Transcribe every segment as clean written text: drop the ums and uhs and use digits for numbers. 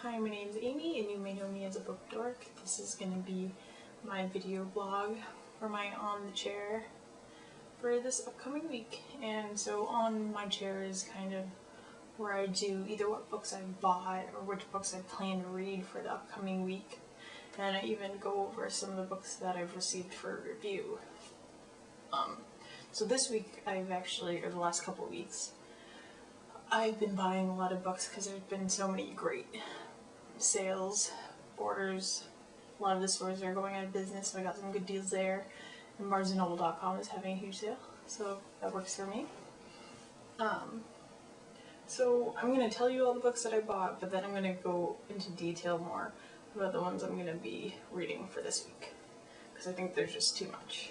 Hi, my name is Amy and you may know me as a book dork. This is going to be my video blog for my On the Chair for this upcoming week. And so On My Chair is kind of where I do either what books I've bought or which books I plan to read for the upcoming week. And I even go over some of the books that I've received for review. So this week or the last couple of weeks, I've been buying a lot of books because there's been so many great sales, orders. A lot of the stores are going out of business, so I got some good deals there. And BarnesandNoble.com is having a huge sale, so that works for me. So I'm going to tell you all the books that I bought, but then I'm going to go into detail more about the ones I'm going to be reading for this week, because I think there's just too much.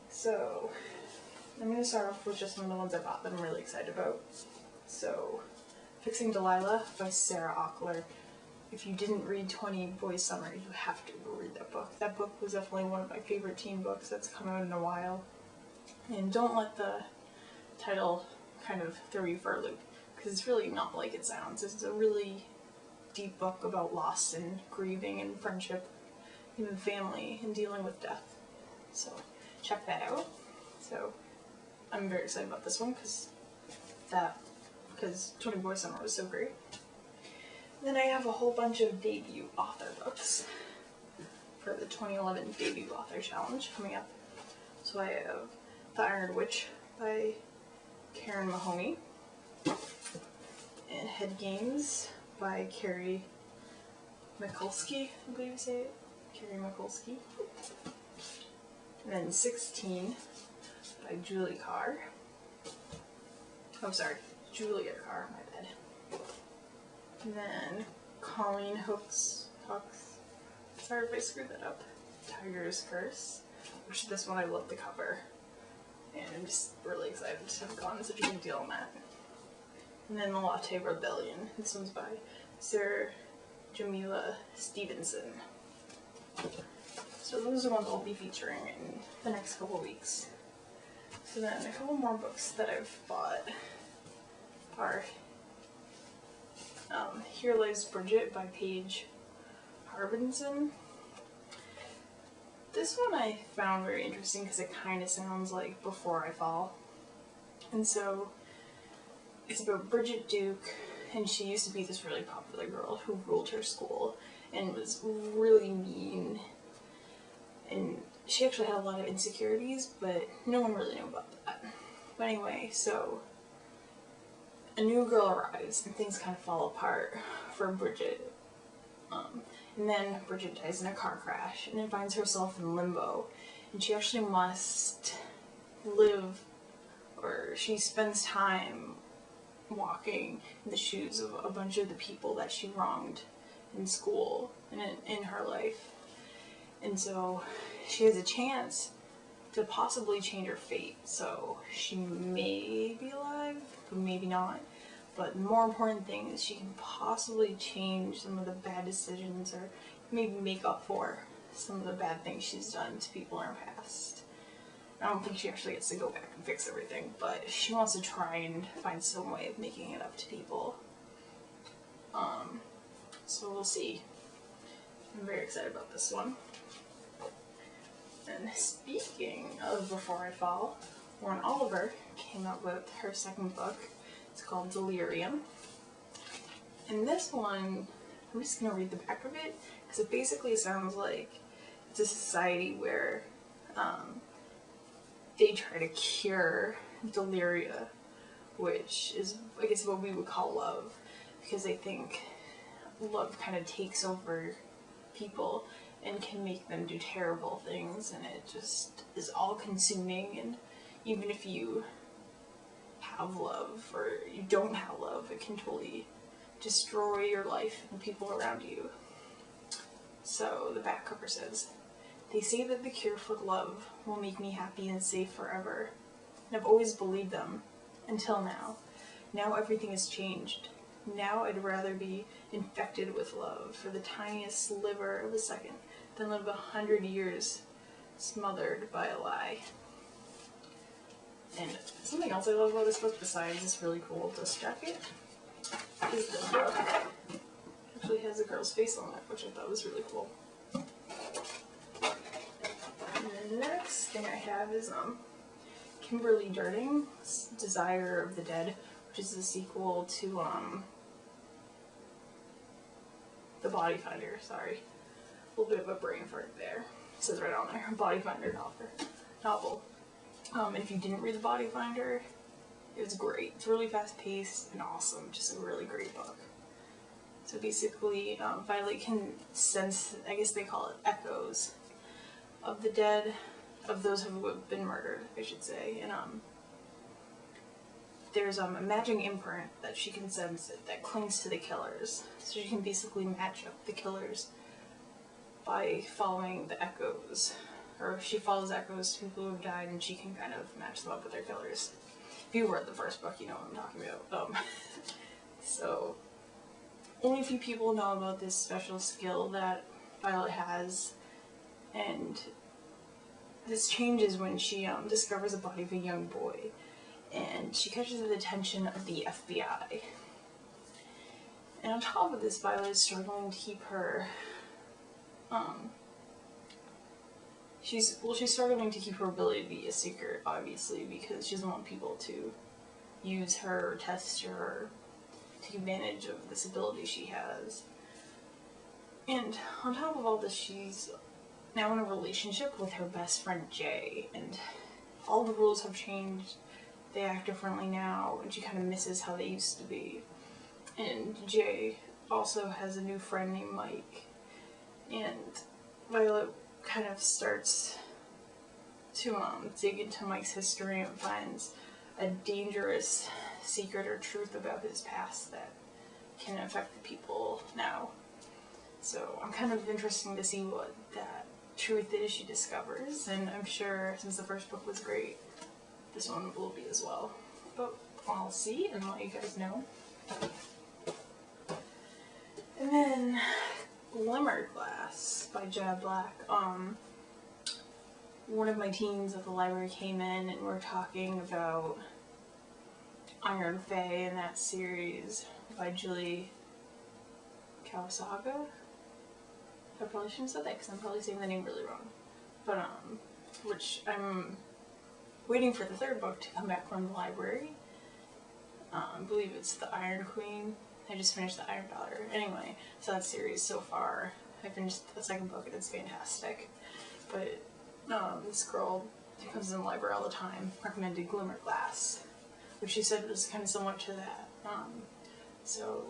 So I'm going to start off with just some of the ones I bought that I'm really excited about. So, Fixing Delilah by Sarah Auckler. If you didn't read 20 Boys Summer, you have to read that book. That book was definitely one of my favorite teen books that's come out in a while. And don't let the title kind of throw you for a loop, because it's really not like it sounds. It's a really deep book about loss and grieving and friendship, even family, and dealing with death. So, check that out. So, I'm very excited about this one because 20 Boys Summer was so great. Then I have a whole bunch of debut author books for the 2011 Debut Author Challenge coming up. So I have The Iron Witch by Karen Mahoney, and Head Games by Carrie Mikulski, I believe you say it. Carrie Mikulski. And then 16 by Julia Carr. Julia Carr, my bad. And then Colleen Hooks, sorry if I screwed that up, Tiger's Curse, which this one I love the cover. And I'm just really excited to have gotten such a big deal on that. And then The Latte Rebellion. This one's by Sarah Jamila Stevenson. So those are ones I'll be featuring in the next couple of weeks. So then a couple more books that I've bought are Here Lies Bridget by Paige Harbinson. This one I found very interesting because it kind of sounds like Before I Fall. And so it's about Bridget Duke, and she used to be this really popular girl who ruled her school and was really mean. And she actually had a lot of insecurities, but no one really knew about that. But anyway, so a new girl arrives and things kind of fall apart for Bridget. And then Bridget dies in a car crash and then finds herself in limbo. And she actually must live, or she spends time walking in the shoes of a bunch of the people that she wronged in school and in her life. And so she has a chance to possibly change her fate. So she may be alive, but maybe not. But the more important thing is she can possibly change some of the bad decisions, or maybe make up for some of the bad things she's done to people in her past. I don't think she actually gets to go back and fix everything, but she wants to try and find some way of making it up to people. So we'll see. I'm very excited about this one. And speaking of Before I Fall, Lauren Oliver came out with her second book. It's called Delirium. And this one, I'm just going to read the back of it, because it basically sounds like it's a society where they try to cure deliria, which is, I guess, what we would call love, because they think love kind of takes over people and can make them do terrible things, and it just is all-consuming. And even if you have love or you don't have love, it can totally destroy your life and people around you. So the back cover says, "They say that the cure for love will make me happy and safe forever. And I've always believed them, until now. Now everything has changed. Now I'd rather be infected with love for the tiniest sliver of a second than live 100 years smothered by a lie." And something else I love about this book, besides this really cool dust jacket, is the book. girl's face on it, which I thought was really cool. And the next thing I have is Kimberly Durding's Desire of the Dead, which is the sequel to The Body Finder. Sorry, a little bit of a brain fart there. It says right on there, Body Finder novel. If you didn't read The Body Finder, it's great. It's really fast paced and awesome. Just a really great book. So basically, Violet can sense, I guess they call it echoes, of the dead, of those who have been murdered, I should say. And there's a magic imprint that she can sense that clings to the killers. So she can basically match up the killers by following the echoes. Or if she follows echoes to people who have died, and she can kind of match them up with their killers. If you read the first book, you know what I'm talking about. So, only a few people know about this special skill that Violet has, and this changes when she discovers the body of a young boy, and she catches the attention of the FBI. And on top of this, Violet is struggling to keep her, she's struggling to keep her ability a secret, obviously, because she doesn't want people to use her or test her or take advantage of this ability she has. And on top of all this, she's now in a relationship with her best friend Jay, and all the rules have changed. They act differently now, and she kind of misses how they used to be. And Jay also has a new friend named Mike, and Violet kind of starts to dig into Mike's history and finds a dangerous secret or truth about his past that can affect the people now. So I'm kind of interested to see what that truth is she discovers, and I'm sure since the first book was great, this one will be as well. But I'll see and let you guys know. And then Glimmerglass by Jenna Black. One of my teens at the library came in and we're talking about Iron Fae in that series by Julie Kawasaga. I probably shouldn't have said that because I'm probably saying the name really wrong. But, which I'm waiting for the third book to come back from the library. I believe it's The Iron Queen. I just finished The Iron Daughter. Anyway, so that series so far, I finished the second book and it's fantastic. But this girl who comes in the library all the time recommended Glimmerglass, which she said was kind of similar to that. So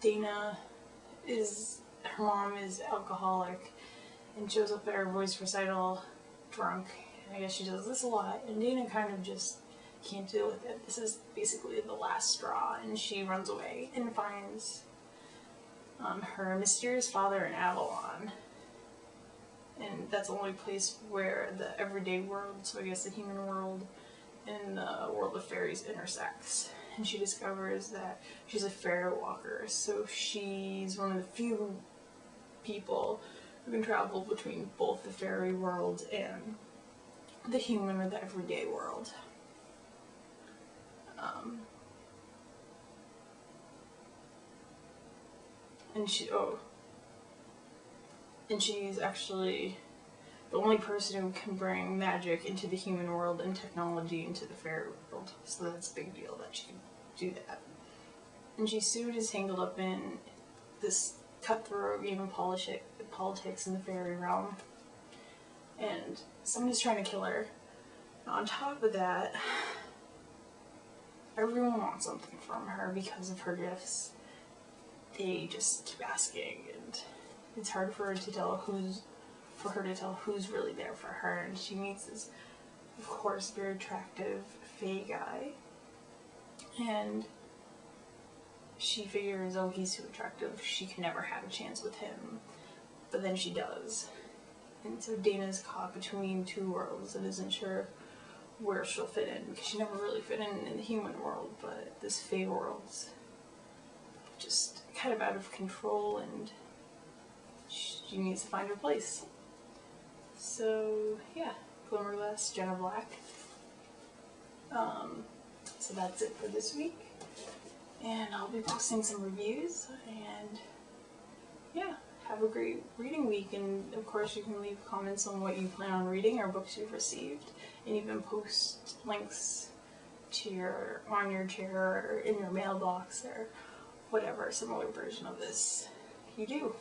Dana her mom is alcoholic and shows up at her voice recital drunk. And I guess she does this a lot, and Dana kind of just can't deal with it. This is basically the last straw, and she runs away and finds her mysterious father in Avalon. And that's the only place where the everyday world, so I guess the human world, and the world of fairies intersects. And she discovers that she's a fairy walker, so she's one of the few people who can travel between both the fairy world and the human or the everyday world. And she's actually the only person who can bring magic into the human world and technology into the fairy world. So that's a big deal that she can do that. And she soon is tangled up in this cutthroat game of politics in the fairy realm. And somebody's trying to kill her. On top of that, everyone wants something from her because of her gifts. They just keep asking, and it's hard for her to tell who's really there for her. And she meets this, of course, very attractive Fae guy, and she figures, oh, he's too attractive, she can never have a chance with him. But then she does. And so Dana's caught between two worlds and isn't sure where she'll fit in, because she never really fit in the human world, but this Fae world's just kind of out of control, and she needs to find her place. So yeah, Glimmerglass, Jenna Black. So that's it for this week. And I'll be posting some reviews, and yeah, have a great reading week. And of course you can leave comments on what you plan on reading or books you've received, and even post links to on your chair or in your mailbox or whatever similar version of this you do.